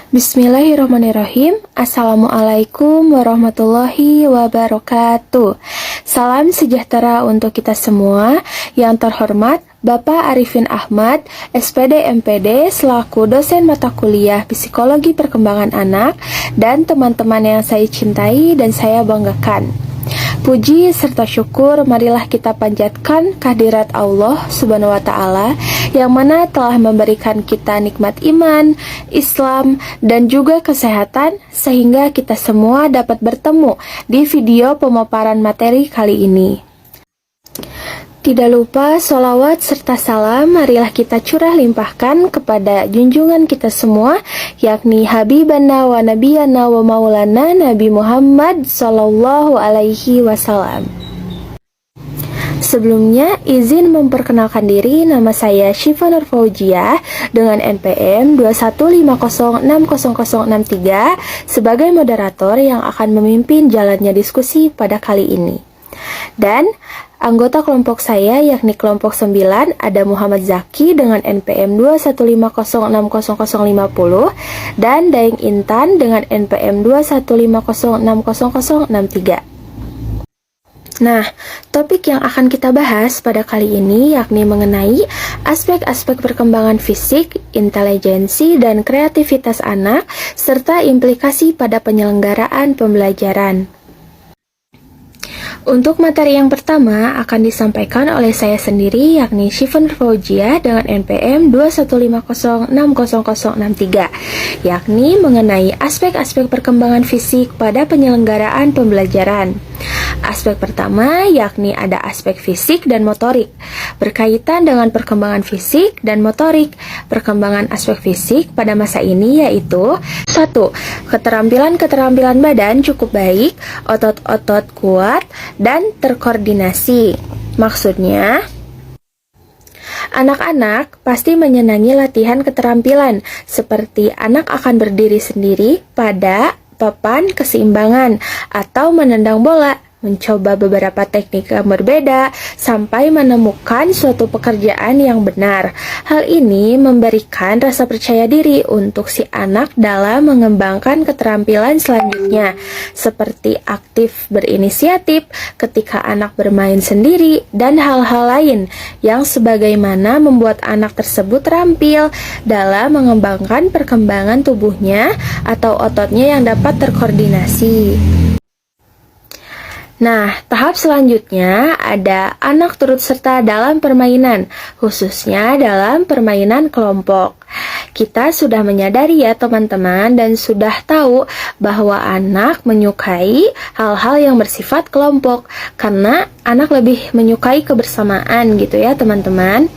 Bismillahirrahmanirrahim. Assalamualaikum warahmatullahi wabarakatuh. Salam sejahtera untuk kita semua. Yang terhormat Bapak Arifin Ahmad, SPD MPD, selaku dosen mata kuliah Psikologi Perkembangan Anak, dan teman-teman yang saya cintai dan saya banggakan. Puji serta syukur marilah kita panjatkan kehadirat Allah Subhanahu wa Ta'ala yang mana telah memberikan kita nikmat iman, Islam, dan juga kesehatan sehingga kita semua dapat bertemu di video pemaparan materi kali ini. Tidak lupa sholawat serta salam marilah kita curah limpahkan kepada junjungan kita semua, yakni Habibana wa Nabiyana wa Maulana Nabi Muhammad Sallallahu Alaihi Wasallam. Sebelumnya, izin memperkenalkan diri, nama saya Syifa Nur Faujiah dengan NPM 215060063 sebagai moderator yang akan memimpin jalannya diskusi pada kali ini. Dan anggota kelompok saya yakni kelompok 9 ada Muhammad Zaki dengan NPM 215060050 dan Daeng Intan dengan NPM 215060063. Nah, topik yang akan kita bahas pada kali ini yakni mengenai aspek-aspek perkembangan fisik, intelijensi, dan kreativitas anak serta implikasi pada penyelenggaraan pembelajaran. Untuk materi yang pertama akan disampaikan oleh saya sendiri yakni Syifa Nur Faujiah dengan NPM 215060063 yakni mengenai aspek-aspek perkembangan fisik pada penyelenggaraan pembelajaran. Aspek pertama yakni ada aspek fisik dan motorik. Berkaitan dengan perkembangan fisik dan motorik, perkembangan aspek fisik pada masa ini yaitu 1. Keterampilan badan cukup baik, otot-otot kuat, dan terkoordinasi. Maksudnya, anak-anak pasti menyenangi latihan keterampilan, seperti anak akan berdiri sendiri pada papan keseimbangan atau menendang bola, mencoba beberapa teknik yang berbeda sampai menemukan suatu pekerjaan yang benar. Hal ini memberikan rasa percaya diri untuk si anak dalam mengembangkan keterampilan selanjutnya, seperti aktif berinisiatif ketika anak bermain sendiri dan hal-hal lain yang sebagaimana membuat anak tersebut terampil dalam mengembangkan perkembangan tubuhnya atau ototnya yang dapat terkoordinasi. Nah, tahap selanjutnya ada anak turut serta dalam permainan, khususnya dalam permainan kelompok. Kita sudah menyadari ya teman-teman dan sudah tahu bahwa anak menyukai hal-hal yang bersifat kelompok karena anak lebih menyukai kebersamaan gitu ya teman-teman.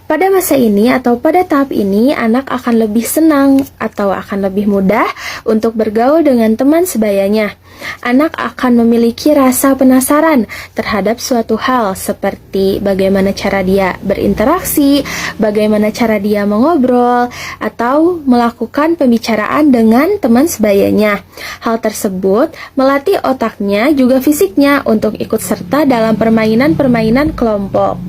Pada masa ini atau pada tahap ini, anak akan lebih senang atau akan lebih mudah untuk bergaul dengan teman sebayanya. Anak akan memiliki rasa penasaran terhadap suatu hal seperti bagaimana cara dia berinteraksi, bagaimana cara dia mengobrol, atau melakukan pembicaraan dengan teman sebayanya. Hal tersebut melatih otaknya juga fisiknya untuk ikut serta dalam permainan-permainan kelompok.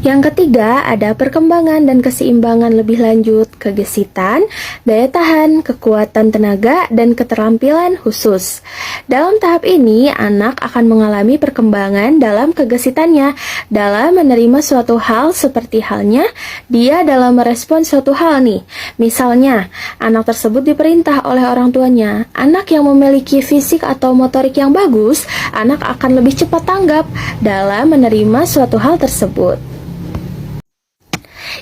Yang ketiga, ada perkembangan dan keseimbangan lebih lanjut, kegesitan, daya tahan, kekuatan tenaga, dan keterampilan khusus. Dalam tahap ini, anak akan mengalami perkembangan dalam kegesitannya, dalam menerima suatu hal seperti halnya dia dalam merespon suatu hal nih. Misalnya, anak tersebut diperintah oleh orang tuanya. Anak yang memiliki fisik atau motorik yang bagus, anak akan lebih cepat tanggap dalam menerima suatu hal tersebut.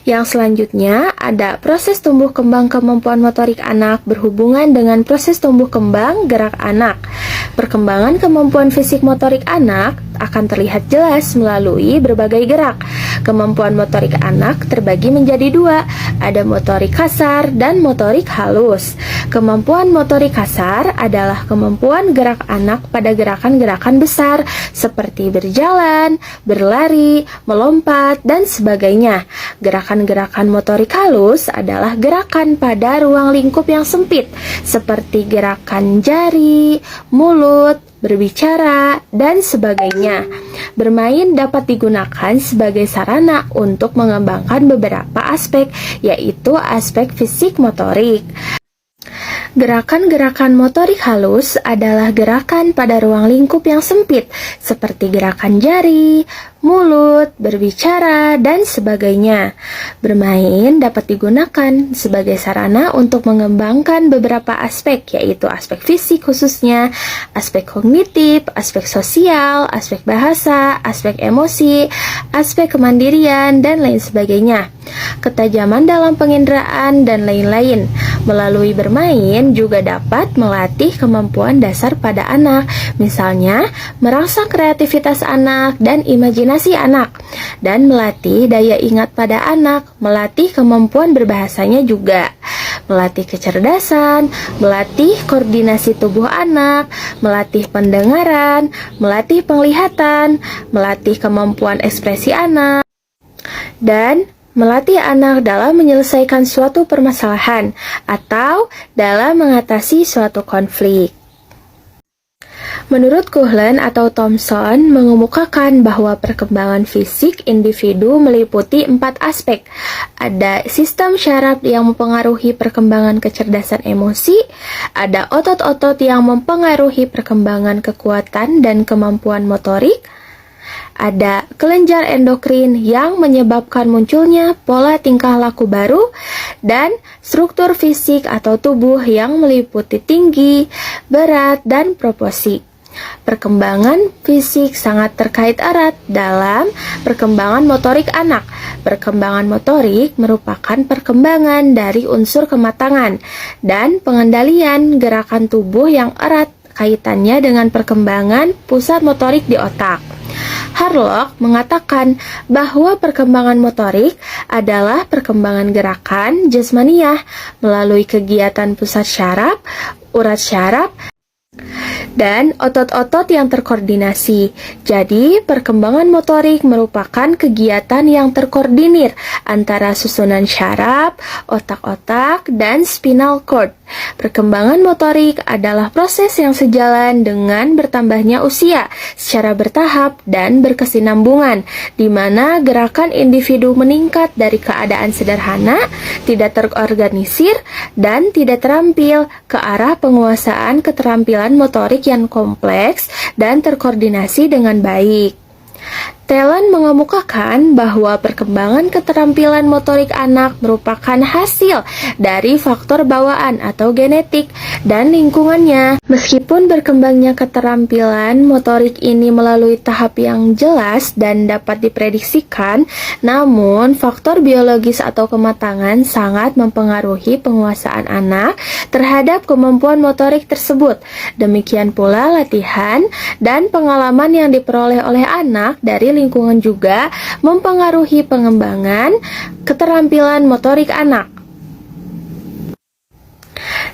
Yang selanjutnya ada proses tumbuh kembang kemampuan motorik anak berhubungan dengan proses tumbuh kembang gerak anak. Perkembangan kemampuan fisik motorik anak akan terlihat jelas melalui berbagai gerak. Kemampuan motorik anak terbagi menjadi dua, ada motorik kasar dan motorik halus. Kemampuan motorik kasar adalah kemampuan gerak anak pada gerakan-gerakan besar seperti berjalan, berlari, melompat, dan sebagainya. Gerakan-gerakan motorik halus adalah gerakan pada ruang lingkup yang sempit seperti gerakan jari, mulut, berbicara, dan sebagainya. Bermain dapat digunakan sebagai sarana untuk mengembangkan beberapa aspek, yaitu aspek fisik motorik. Gerakan-gerakan motorik halus adalah gerakan pada ruang lingkup yang sempit, seperti gerakan jari, mulut, berbicara, dan sebagainya. Bermain dapat digunakan sebagai sarana untuk mengembangkan beberapa aspek, yaitu aspek fisik khususnya, aspek kognitif, aspek sosial, aspek bahasa, aspek emosi, aspek kemandirian, dan lain sebagainya. Ketajaman dalam penginderaan, dan lain-lain. Melalui bermain juga dapat melatih kemampuan dasar pada anak, misalnya merangsang kreativitas anak dan imajinasi anak, dan melatih daya ingat pada anak, melatih kemampuan berbahasanya juga, melatih kecerdasan, melatih koordinasi tubuh anak, melatih pendengaran, melatih penglihatan, melatih kemampuan ekspresi anak, dan melatih anak dalam menyelesaikan suatu permasalahan atau dalam mengatasi suatu konflik. Menurut Coughlin atau Thompson mengemukakan bahwa perkembangan fisik individu meliputi 4 aspek. Ada sistem syaraf yang mempengaruhi perkembangan kecerdasan emosi, ada otot-otot yang mempengaruhi perkembangan kekuatan dan kemampuan motorik, ada kelenjar endokrin yang menyebabkan munculnya pola tingkah laku baru, dan struktur fisik atau tubuh yang meliputi tinggi, berat, dan proporsi. Perkembangan fisik sangat terkait erat dalam perkembangan motorik anak. Perkembangan motorik merupakan perkembangan dari unsur kematangan dan pengendalian gerakan tubuh yang erat kaitannya dengan perkembangan pusat motorik di otak. Harlock mengatakan bahwa perkembangan motorik adalah perkembangan gerakan jasmaniah melalui kegiatan pusat syaraf, urat syaraf, dan otot-otot yang terkoordinasi. Jadi, perkembangan motorik merupakan kegiatan yang terkoordinir antara susunan syaraf, otak-otak, dan spinal cord. Perkembangan motorik adalah proses yang sejalan dengan bertambahnya usia secara bertahap dan berkesinambungan, di mana gerakan individu meningkat dari keadaan sederhana, tidak terorganisir, dan tidak terampil ke arah penguasaan keterampilan motorik yang kompleks dan terkoordinasi dengan baik. Talon mengemukakan bahwa perkembangan keterampilan motorik anak merupakan hasil dari faktor bawaan atau genetik dan lingkungannya. Meskipun berkembangnya keterampilan motorik ini melalui tahap yang jelas dan dapat diprediksikan, namun faktor biologis atau kematangan sangat mempengaruhi penguasaan anak terhadap kemampuan motorik tersebut. Demikian pula latihan dan pengalaman yang diperoleh oleh anak dari lingkungan juga mempengaruhi pengembangan keterampilan motorik anak.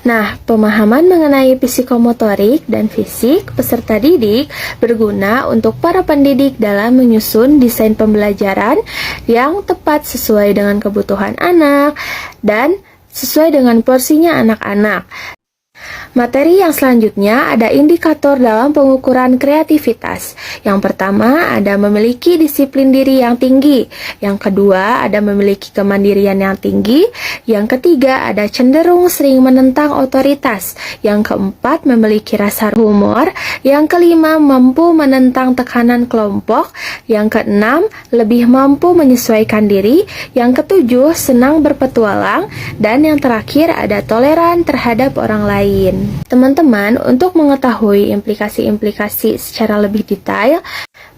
Nah, pemahaman mengenai psikomotorik dan fisik peserta didik berguna untuk para pendidik dalam menyusun desain pembelajaran yang tepat sesuai dengan kebutuhan anak dan sesuai dengan porsinya anak-anak. Materi yang selanjutnya ada indikator dalam pengukuran kreativitas. Yang pertama ada memiliki disiplin diri yang tinggi. Yang kedua ada memiliki kemandirian yang tinggi. Yang ketiga ada cenderung sering menentang otoritas. Yang keempat memiliki rasa humor. Yang kelima mampu menentang tekanan kelompok. Yang keenam lebih mampu menyesuaikan diri. Yang ketujuh senang berpetualang. Dan yang terakhir ada toleran terhadap orang lain. Teman-teman, untuk mengetahui implikasi-implikasi secara lebih detail,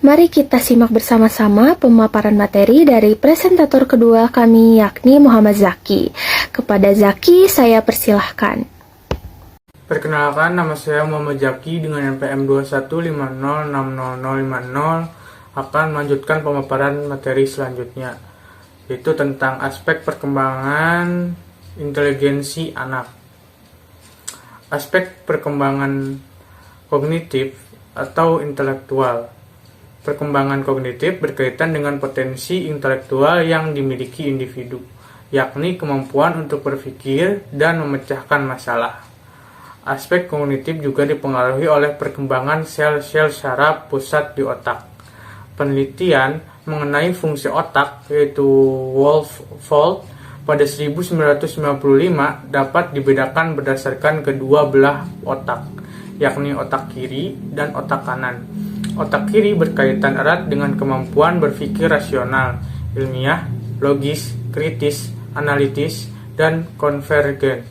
mari kita simak bersama-sama pemaparan materi dari presentator kedua kami, yakni Muhammad Zaki. Kepada Zaki, saya persilahkan. Perkenalkan, nama saya Muhammad Zaki dengan NPM 215060050 akan melanjutkan pemaparan materi selanjutnya, yaitu tentang aspek perkembangan inteligensi anak. Aspek perkembangan kognitif atau intelektual. Perkembangan kognitif berkaitan dengan potensi intelektual yang dimiliki individu, yakni kemampuan untuk berpikir dan memecahkan masalah. Aspek kognitif juga dipengaruhi oleh perkembangan sel-sel saraf pusat di otak. Penelitian mengenai fungsi otak, yaitu Wolffold, pada 1995 dapat dibedakan berdasarkan kedua belah otak, yakni otak kiri dan otak kanan. Otak kiri berkaitan erat dengan kemampuan berpikir rasional, ilmiah, logis, kritis, analitis, dan konvergen.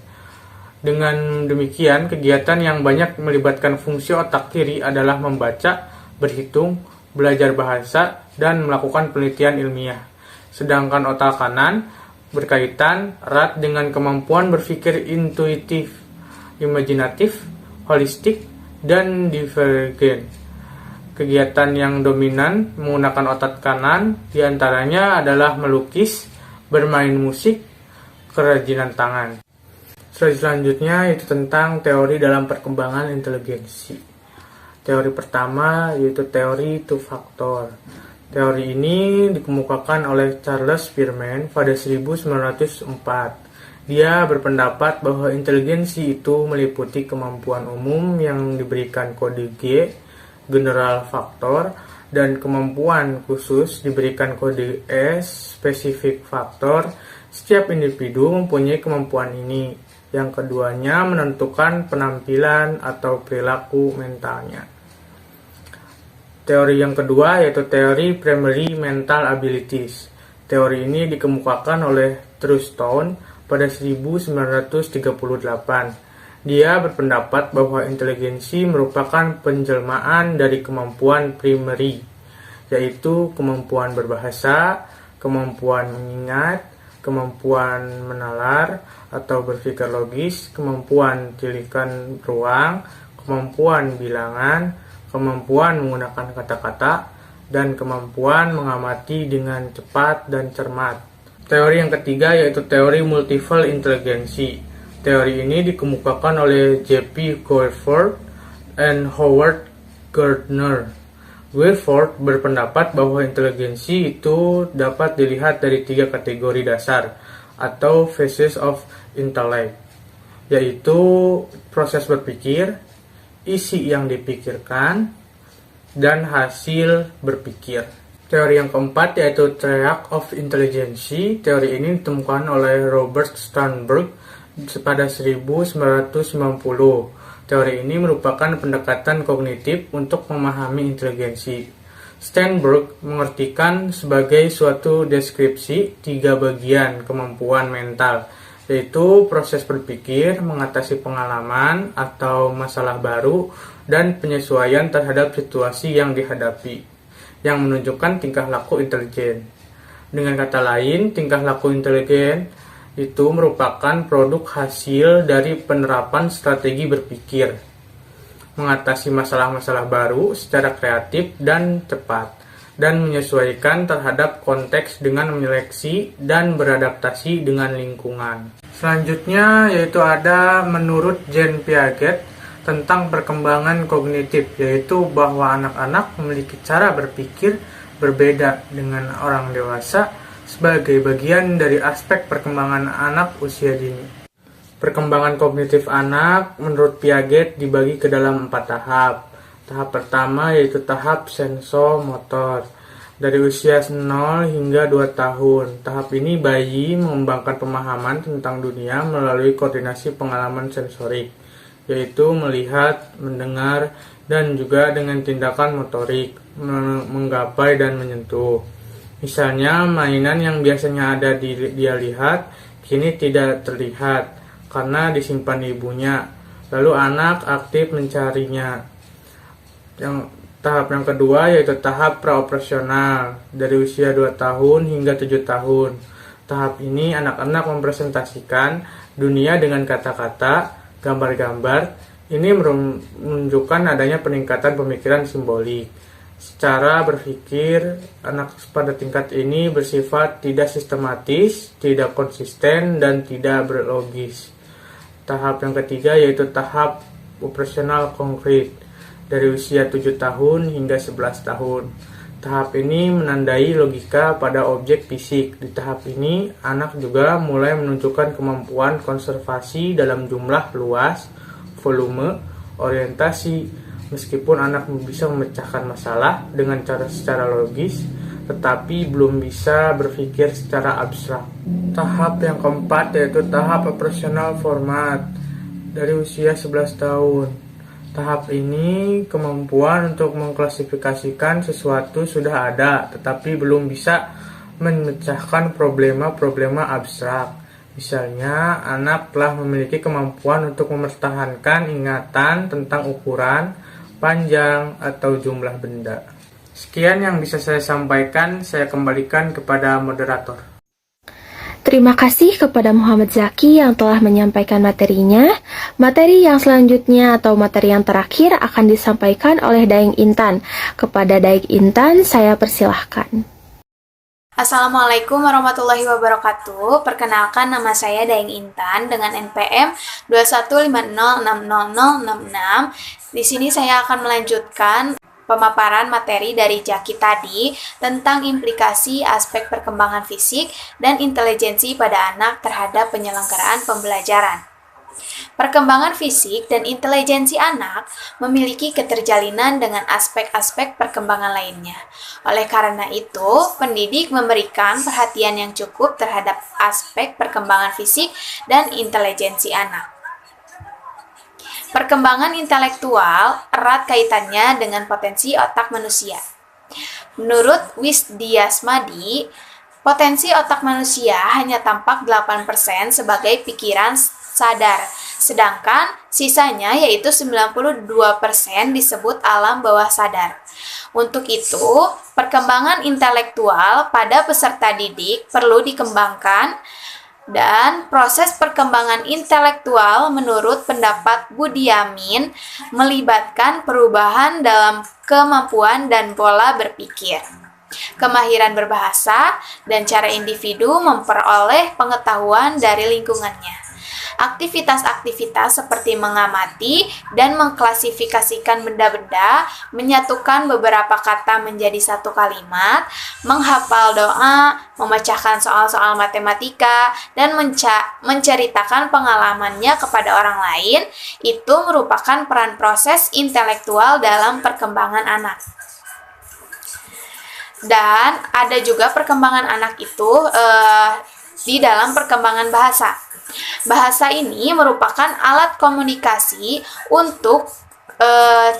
Dengan demikian, kegiatan yang banyak melibatkan fungsi otak kiri adalah membaca, berhitung, belajar bahasa, dan melakukan penelitian ilmiah. Sedangkan otak kanan berkaitan erat dengan kemampuan berpikir intuitif, imajinatif, holistik, dan divergen. Kegiatan yang dominan menggunakan otak kanan diantaranya adalah melukis, bermain musik, kerajinan tangan. Selanjutnya itu tentang teori dalam perkembangan inteligensi. Teori pertama yaitu teori two factor. Teori ini dikemukakan oleh Charles Spearman pada 1904. Dia berpendapat bahwa inteligensi itu meliputi kemampuan umum yang diberikan kode G, general factor, dan kemampuan khusus diberikan kode S, specific factor. Setiap individu mempunyai kemampuan ini. Yang keduanya menentukan penampilan atau perilaku mentalnya. Teori yang kedua yaitu teori primary mental abilities. Teori ini dikemukakan oleh Truston pada 1938. Dia berpendapat bahwa inteligensi merupakan penjelmaan dari kemampuan primary, yaitu kemampuan berbahasa, kemampuan mengingat, kemampuan menalar atau berpikir logis, kemampuan tilikan ruang, kemampuan bilangan, kemampuan menggunakan kata-kata, dan kemampuan mengamati dengan cepat dan cermat. Teori yang ketiga yaitu teori multiple intelligency. Teori ini dikemukakan oleh J.P. Guilford dan Howard Gardner. Guilford berpendapat bahwa inteligensi itu dapat dilihat dari 3 kategori dasar atau phases of intellect, yaitu proses berpikir, isi yang dipikirkan, dan hasil berpikir. Teori yang keempat yaitu triad of intelligence. Teori ini ditemukan oleh Robert Sternberg pada 1990. Teori ini merupakan pendekatan kognitif untuk memahami inteligensi. Sternberg mengartikan sebagai suatu deskripsi 3 bagian kemampuan mental, yaitu proses berpikir, mengatasi pengalaman atau masalah baru, dan penyesuaian terhadap situasi yang dihadapi, yang menunjukkan tingkah laku intelijen. Dengan kata lain, tingkah laku intelijen itu merupakan produk hasil dari penerapan strategi berpikir, mengatasi masalah-masalah baru secara kreatif dan cepat, dan menyesuaikan terhadap konteks dengan menyeleksi dan beradaptasi dengan lingkungan. Selanjutnya yaitu ada menurut Jean Piaget tentang perkembangan kognitif, yaitu bahwa anak-anak memiliki cara berpikir berbeda dengan orang dewasa sebagai bagian dari aspek perkembangan anak usia dini. Perkembangan kognitif anak menurut Piaget dibagi ke dalam 4 tahap. Tahap pertama yaitu tahap sensomotor, dari usia 0 hingga 2 tahun. Tahap ini bayi mengembangkan pemahaman tentang dunia melalui koordinasi pengalaman sensorik, yaitu melihat, mendengar, dan juga dengan tindakan motorik, menggapai dan menyentuh. Misalnya, mainan yang biasanya ada dia lihat, kini tidak terlihat karena disimpan ibunya. Lalu anak aktif mencarinya. Tahap yang kedua yaitu tahap praoperasional, dari usia 2 tahun hingga 7 tahun. Tahap ini anak-anak mempresentasikan dunia dengan kata-kata, gambar-gambar. Ini menunjukkan adanya peningkatan pemikiran simbolik. Secara berpikir, anak pada tingkat ini bersifat tidak sistematis, tidak konsisten, dan tidak berlogis. Tahap yang ketiga yaitu tahap operasional konkret, dari usia 7 tahun hingga 11 tahun. Tahap ini menandai logika pada objek fisik. Di tahap ini, anak juga mulai menunjukkan kemampuan konservasi dalam jumlah luas, volume, orientasi. Meskipun anak bisa memecahkan masalah dengan secara logis, tetapi belum bisa berpikir secara abstrak. Tahap yang keempat yaitu tahap operasional format dari usia 11 tahun. Tahap ini kemampuan untuk mengklasifikasikan sesuatu sudah ada, tetapi belum bisa memecahkan problema-problema abstrak. Misalnya, anak telah memiliki kemampuan untuk mempertahankan ingatan tentang ukuran, panjang, atau jumlah benda. Sekian yang bisa saya sampaikan, saya kembalikan kepada moderator. Terima kasih kepada Muhammad Zaki yang telah menyampaikan materinya. Materi yang selanjutnya atau materi yang terakhir akan disampaikan oleh Daeng Intan. Kepada Daeng Intan, saya persilahkan. Assalamualaikum warahmatullahi wabarakatuh. Perkenalkan, nama saya Daeng Intan dengan NPM 215060066. Di sini saya akan melanjutkan pemaparan materi dari Zaki tadi tentang implikasi aspek perkembangan fisik dan intelijensi pada anak terhadap penyelenggaraan pembelajaran. Perkembangan fisik dan intelijensi anak memiliki keterjalinan dengan aspek-aspek perkembangan lainnya. Oleh karena itu, pendidik memberikan perhatian yang cukup terhadap aspek perkembangan fisik dan intelijensi anak. Perkembangan intelektual erat kaitannya dengan potensi otak manusia. Menurut Wisdiasmadi, potensi otak manusia hanya tampak 8% sebagai pikiran sadar, sedangkan sisanya yaitu 92% disebut alam bawah sadar. Untuk itu, perkembangan intelektual pada peserta didik perlu dikembangkan dan proses perkembangan intelektual menurut pendapat Budiamin melibatkan perubahan dalam kemampuan dan pola berpikir, kemahiran berbahasa, dan cara individu memperoleh pengetahuan dari lingkungannya. Aktivitas-aktivitas seperti mengamati dan mengklasifikasikan benda-benda, menyatukan beberapa kata menjadi satu kalimat, menghafal doa, memecahkan soal-soal matematika, dan menceritakan pengalamannya kepada orang lain, itu merupakan peran proses intelektual dalam perkembangan anak. Dan ada juga perkembangan anak itu di dalam perkembangan bahasa. Bahasa ini merupakan alat komunikasi untuk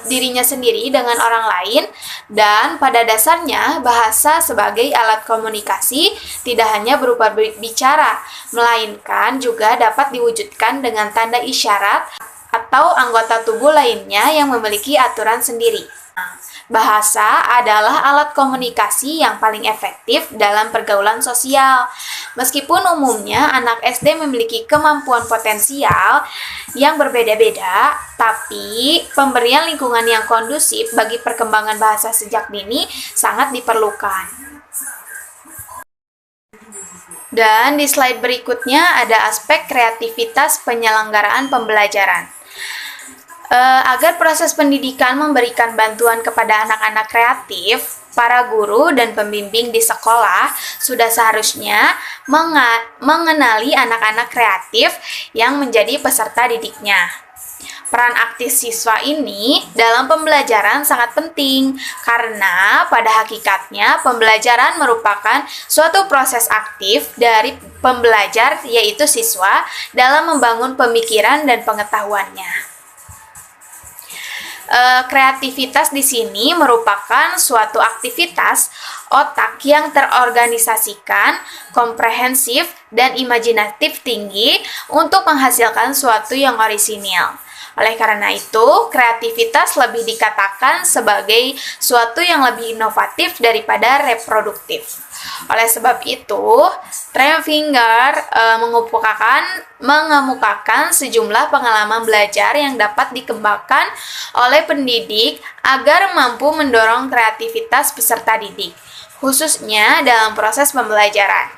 dirinya sendiri dengan orang lain, dan pada dasarnya bahasa sebagai alat komunikasi tidak hanya berupa bicara, melainkan juga dapat diwujudkan dengan tanda isyarat atau anggota tubuh lainnya yang memiliki aturan sendiri. Bahasa adalah alat komunikasi yang paling efektif dalam pergaulan sosial. Meskipun umumnya anak SD memiliki kemampuan potensial yang berbeda-beda, tapi pemberian lingkungan yang kondusif bagi perkembangan bahasa sejak dini sangat diperlukan. Dan di slide berikutnya ada aspek kreativitas penyelenggaraan pembelajaran. Agar proses pendidikan memberikan bantuan kepada anak-anak kreatif, para guru dan pembimbing di sekolah sudah seharusnya mengenali anak-anak kreatif yang menjadi peserta didiknya. Peran aktif siswa ini dalam pembelajaran sangat penting karena pada hakikatnya pembelajaran merupakan suatu proses aktif dari pembelajar, yaitu siswa, dalam membangun pemikiran dan pengetahuannya. Kreativitas di sini merupakan suatu aktivitas otak yang terorganisasikan, komprehensif, dan imajinatif tinggi untuk menghasilkan suatu yang orisinil. Oleh karena itu, kreativitas lebih dikatakan sebagai suatu yang lebih inovatif daripada reproduktif. Oleh sebab itu, Tremfinger mengemukakan sejumlah pengalaman belajar yang dapat dikembangkan oleh pendidik agar mampu mendorong kreativitas peserta didik, khususnya dalam proses pembelajaran.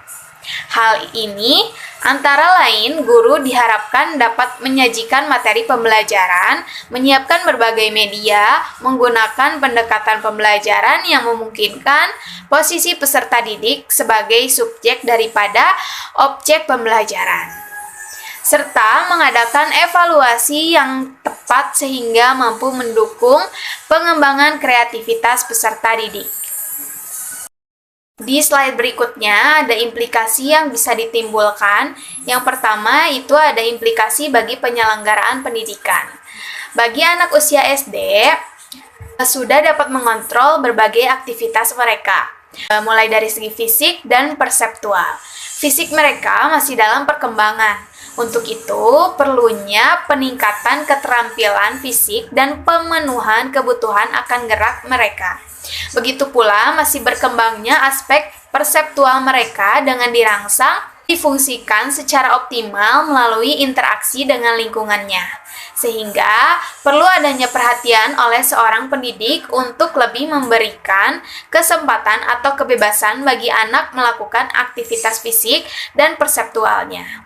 Hal ini antara lain guru diharapkan dapat menyajikan materi pembelajaran, menyiapkan berbagai media, menggunakan pendekatan pembelajaran yang memungkinkan posisi peserta didik sebagai subjek daripada objek pembelajaran. serta mengadakan evaluasi yang tepat sehingga mampu mendukung pengembangan kreativitas peserta didik. Di slide berikutnya ada implikasi yang bisa ditimbulkan. Yang pertama itu ada implikasi bagi penyelenggaraan pendidikan. Bagi anak usia SD, sudah dapat mengontrol berbagai aktivitas mereka, mulai dari segi fisik dan perseptual. Fisik mereka masih dalam perkembangan. Untuk itu, perlunya peningkatan keterampilan fisik dan pemenuhan kebutuhan akan gerak mereka. Begitu pula masih berkembangnya aspek perseptual mereka dengan dirangsang difungsikan secara optimal melalui interaksi dengan lingkungannya. Sehingga perlu adanya perhatian oleh seorang pendidik untuk lebih memberikan kesempatan atau kebebasan bagi anak melakukan aktivitas fisik dan perseptualnya.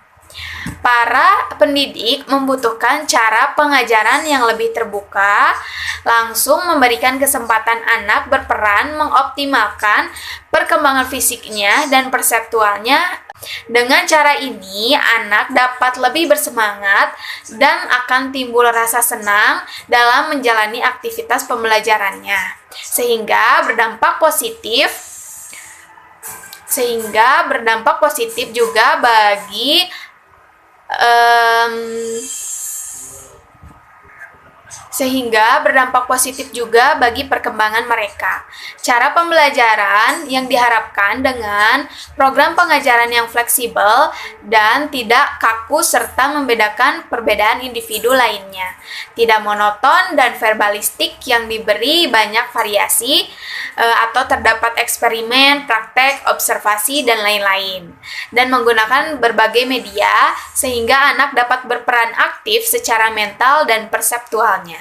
Para pendidik membutuhkan cara pengajaran yang lebih terbuka, langsung memberikan kesempatan anak berperan mengoptimalkan perkembangan fisiknya dan perseptualnya. Dengan cara ini, anak dapat lebih bersemangat dan akan timbul rasa senang dalam menjalani aktivitas pembelajarannya, sehingga berdampak positif juga bagi perkembangan mereka. Cara pembelajaran yang diharapkan dengan program pengajaran yang fleksibel dan tidak kaku serta membedakan perbedaan individu lainnya. Tidak monoton dan verbalistik yang diberi banyak variasi atau terdapat eksperimen, praktek, observasi, dan lain-lain. Dan menggunakan berbagai media sehingga anak dapat berperan aktif secara mental dan perseptualnya.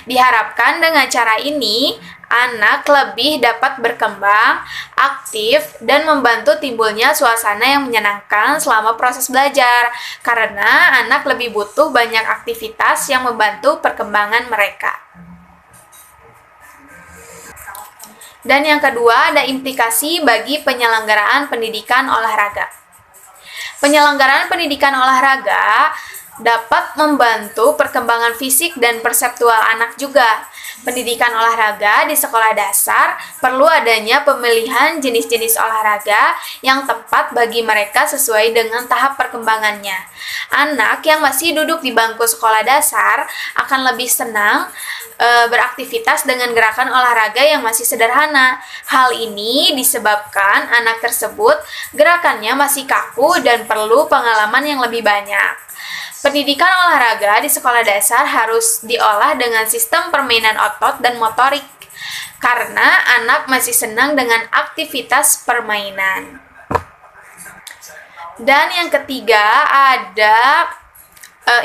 Diharapkan dengan cara ini, anak lebih dapat berkembang, aktif, dan membantu timbulnya suasana yang menyenangkan selama proses belajar, karena anak lebih butuh banyak aktivitas yang membantu perkembangan mereka. Dan yang kedua, ada implikasi bagi penyelenggaraan pendidikan olahraga. Penyelenggaraan pendidikan olahraga dapat membantu perkembangan fisik dan perseptual anak juga. Pendidikan olahraga di sekolah dasar perlu adanya pemilihan jenis-jenis olahraga yang tepat bagi mereka sesuai dengan tahap perkembangannya. Anak yang masih duduk di bangku sekolah dasar akan lebih senang beraktivitas dengan gerakan olahraga yang masih sederhana. Hal ini disebabkan anak tersebut gerakannya masih kaku dan perlu pengalaman yang lebih banyak. Pendidikan olahraga di sekolah dasar harus diolah dengan sistem permainan otot dan motorik, karena anak masih senang dengan aktivitas permainan. Dan yang ketiga ada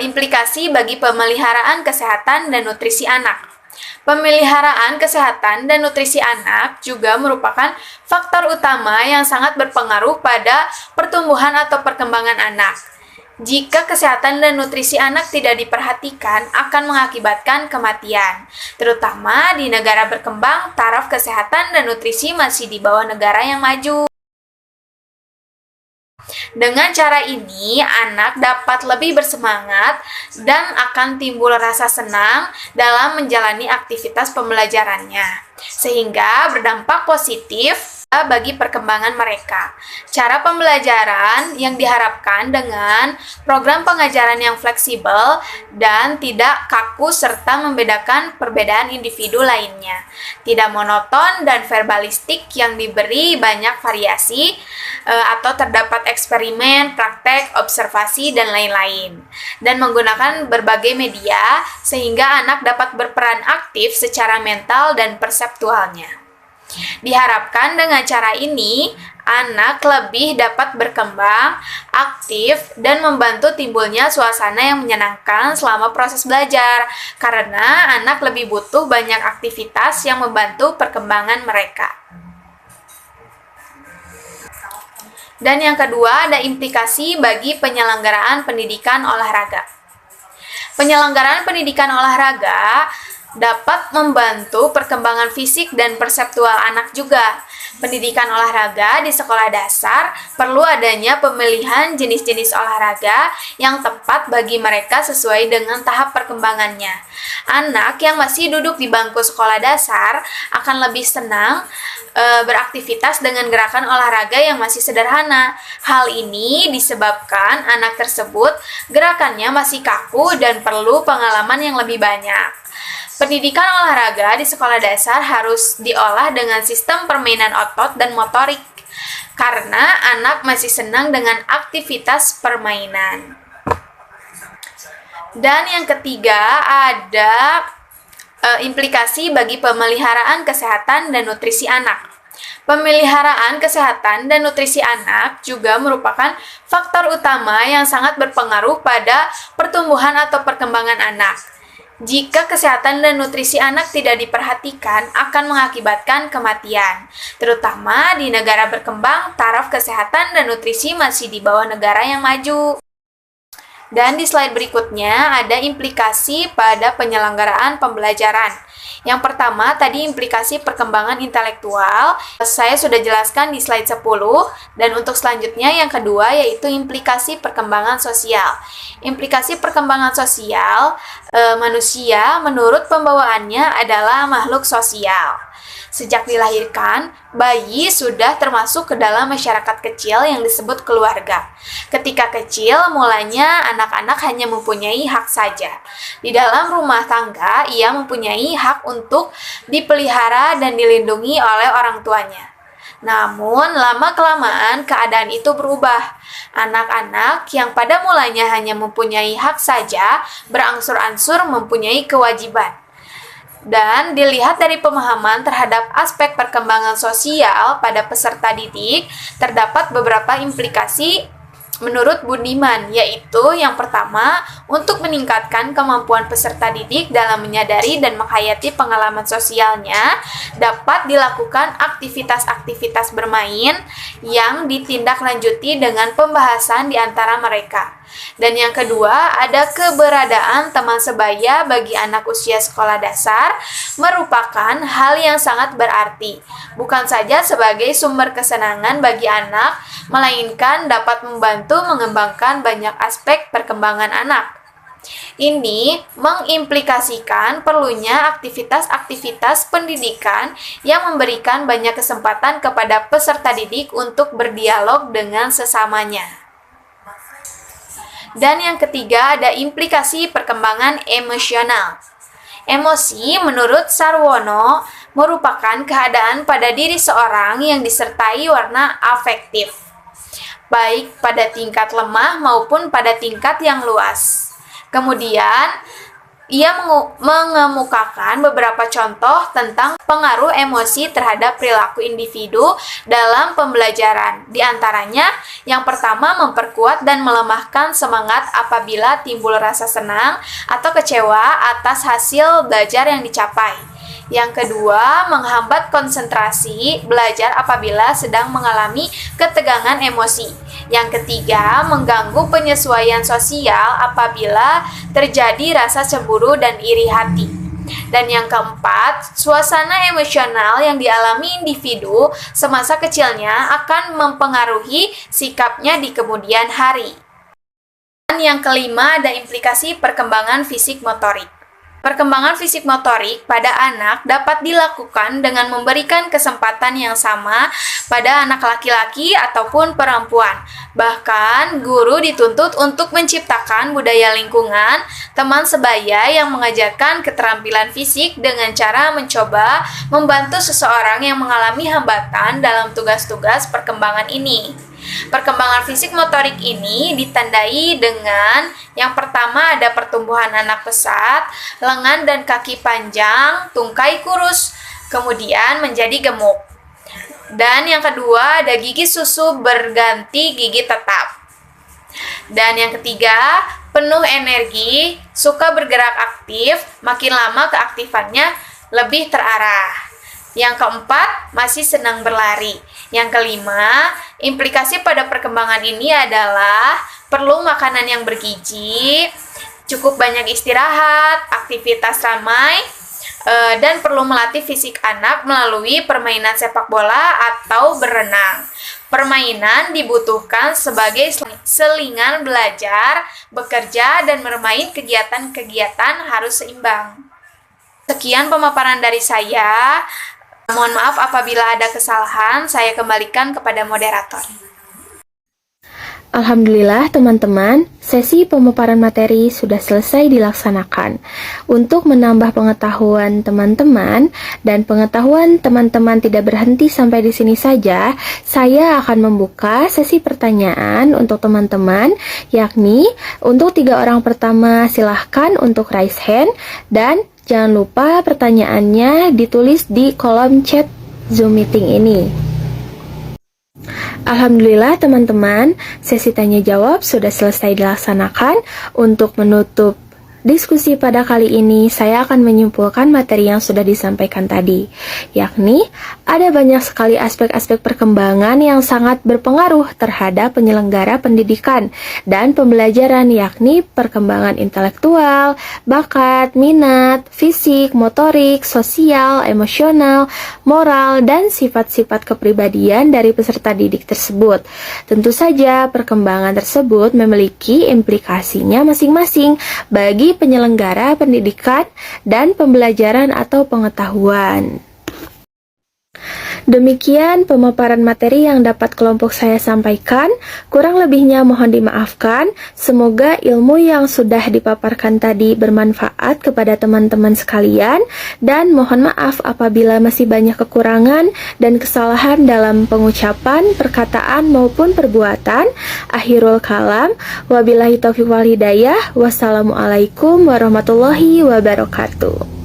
implikasi bagi pemeliharaan kesehatan dan nutrisi anak. Pemeliharaan kesehatan dan nutrisi anak juga merupakan faktor utama yang sangat berpengaruh pada pertumbuhan atau perkembangan anak. Jika kesehatan dan nutrisi anak tidak diperhatikan, akan mengakibatkan kematian. Terutama di negara berkembang, taraf kesehatan dan nutrisi masih di bawah negara yang maju. Dengan cara ini, anak dapat lebih bersemangat dan akan timbul rasa senang dalam menjalani aktivitas pembelajarannya, sehingga berdampak positif bagi perkembangan mereka. Cara pembelajaran yang diharapkan dengan program pengajaran yang fleksibel dan tidak kaku serta membedakan perbedaan individu lainnya. Tidak monoton dan verbalistik yang diberi banyak variasi atau terdapat eksperimen, praktek, observasi, dan lain-lain. Dan menggunakan berbagai media sehingga anak dapat berperan aktif secara mental dan perseptualnya. Diharapkan dengan cara ini, anak lebih dapat berkembang, aktif, dan membantu timbulnya suasana yang menyenangkan selama proses belajar, karena anak lebih butuh banyak aktivitas yang membantu perkembangan mereka. Dan yang kedua, ada implikasi bagi penyelenggaraan pendidikan olahraga. Penyelenggaraan pendidikan olahraga dapat membantu perkembangan fisik dan perseptual anak juga. Pendidikan olahraga di sekolah dasar perlu adanya pemilihan jenis-jenis olahraga yang tepat bagi mereka sesuai dengan tahap perkembangannya. Anak yang masih duduk di bangku sekolah dasar akan lebih senang beraktivitas dengan gerakan olahraga yang masih sederhana. Hal ini disebabkan anak tersebut gerakannya masih kaku dan perlu pengalaman yang lebih banyak. Pendidikan olahraga di sekolah dasar harus diolah dengan sistem permainan otot dan motorik, karena anak masih senang dengan aktivitas permainan. Dan yang ketiga ada implikasi bagi pemeliharaan kesehatan dan nutrisi anak. Pemeliharaan kesehatan dan nutrisi anak juga merupakan faktor utama yang sangat berpengaruh pada pertumbuhan atau perkembangan anak. Jika kesehatan dan nutrisi anak tidak diperhatikan, akan mengakibatkan kematian. Terutama di negara berkembang, taraf kesehatan dan nutrisi masih di bawah negara yang maju. Dan di slide berikutnya ada implikasi pada penyelenggaraan pembelajaran. Yang pertama tadi implikasi perkembangan intelektual, saya sudah jelaskan di slide 10, dan untuk selanjutnya yang kedua yaitu implikasi perkembangan sosial. Implikasi perkembangan sosial, manusia menurut pembawaannya adalah makhluk sosial. Sejak dilahirkan, bayi sudah termasuk ke dalam masyarakat kecil yang disebut keluarga. Ketika kecil, mulanya anak-anak hanya mempunyai hak saja. Di dalam rumah tangga, ia mempunyai hak untuk dipelihara dan dilindungi oleh orang tuanya. Namun, lama-kelamaan keadaan itu berubah. Anak-anak yang pada mulanya hanya mempunyai hak saja, berangsur-angsur mempunyai kewajiban. Dan dilihat dari pemahaman terhadap aspek perkembangan sosial pada peserta didik, terdapat beberapa implikasi menurut Budiman, yaitu yang pertama, untuk meningkatkan kemampuan peserta didik dalam menyadari dan menghayati pengalaman sosialnya, dapat dilakukan aktivitas-aktivitas bermain yang ditindaklanjuti dengan pembahasan di antara mereka. Dan yang kedua, ada keberadaan teman sebaya bagi anak usia sekolah dasar merupakan hal yang sangat berarti, bukan saja sebagai sumber kesenangan bagi anak, melainkan dapat membantu mengembangkan banyak aspek perkembangan anak. Ini mengimplikasikan perlunya aktivitas-aktivitas pendidikan yang memberikan banyak kesempatan kepada peserta didik untuk berdialog dengan sesamanya. Dan yang ketiga ada implikasi perkembangan emosional. Emosi menurut Sarwono merupakan keadaan pada diri seorang yang disertai warna afektif, baik pada tingkat lemah maupun pada tingkat yang luas. Kemudian, ia mengemukakan beberapa contoh tentang pengaruh emosi terhadap perilaku individu dalam pembelajaran. Di antaranya, yang pertama memperkuat dan melemahkan semangat apabila timbul rasa senang atau kecewa atas hasil belajar yang dicapai. Yang kedua, menghambat konsentrasi belajar apabila sedang mengalami ketegangan emosi. Yang ketiga, mengganggu penyesuaian sosial apabila terjadi rasa cemburu dan iri hati. Dan yang keempat, suasana emosional yang dialami individu semasa kecilnya akan mempengaruhi sikapnya di kemudian hari. Dan yang kelima, ada implikasi perkembangan fisik motorik. Perkembangan fisik motorik pada anak dapat dilakukan dengan memberikan kesempatan yang sama pada anak laki-laki ataupun perempuan. Bahkan, guru dituntut untuk menciptakan budaya lingkungan, teman sebaya yang mengajarkan keterampilan fisik dengan cara mencoba membantu seseorang yang mengalami hambatan dalam tugas-tugas perkembangan ini. Perkembangan fisik motorik ini ditandai dengan yang pertama ada pertumbuhan anak pesat, lengan dan kaki panjang, tungkai kurus, kemudian menjadi gemuk. Dan yang kedua ada gigi susu berganti gigi tetap. Dan yang ketiga, penuh energi, suka bergerak aktif, makin lama keaktifannya lebih terarah. Yang keempat, masih senang berlari. Yang kelima, implikasi pada perkembangan ini adalah perlu makanan yang bergizi, cukup banyak istirahat, aktivitas ramai, dan perlu melatih fisik anak melalui permainan sepak bola atau berenang. Permainan dibutuhkan sebagai selingan belajar, bekerja, dan bermain. Kegiatan-kegiatan harus seimbang. Sekian pemaparan dari saya. Mohon maaf apabila ada kesalahan, saya kembalikan kepada moderator. Alhamdulillah teman-teman, sesi pemaparan materi sudah selesai dilaksanakan. Untuk menambah pengetahuan teman-teman dan pengetahuan teman-teman tidak berhenti sampai di sini saja, saya akan membuka sesi pertanyaan untuk teman-teman, yakni untuk 3 orang pertama silahkan untuk raise hand dan jangan lupa pertanyaannya ditulis di kolom chat Zoom meeting ini. Alhamdulillah teman-teman, sesi tanya jawab sudah selesai dilaksanakan. Untuk menutup diskusi pada kali ini, saya akan menyimpulkan materi yang sudah disampaikan tadi, yakni ada banyak sekali aspek-aspek perkembangan yang sangat berpengaruh terhadap penyelenggara pendidikan dan pembelajaran, yakni perkembangan intelektual, bakat, minat, fisik, motorik, sosial, emosional, moral, dan sifat-sifat kepribadian dari peserta didik tersebut. Tentu saja perkembangan tersebut memiliki implikasinya masing-masing bagi penyelenggara pendidikan dan pembelajaran atau pengetahuan. Demikian pemaparan materi yang dapat kelompok saya sampaikan. Kurang lebihnya mohon dimaafkan. Semoga ilmu yang sudah dipaparkan tadi bermanfaat kepada teman-teman sekalian, dan mohon maaf apabila masih banyak kekurangan dan kesalahan dalam pengucapan, perkataan maupun perbuatan. Akhirul kalam, wabillahi taufiq wal hidayah. Wassalamualaikum warahmatullahi wabarakatuh.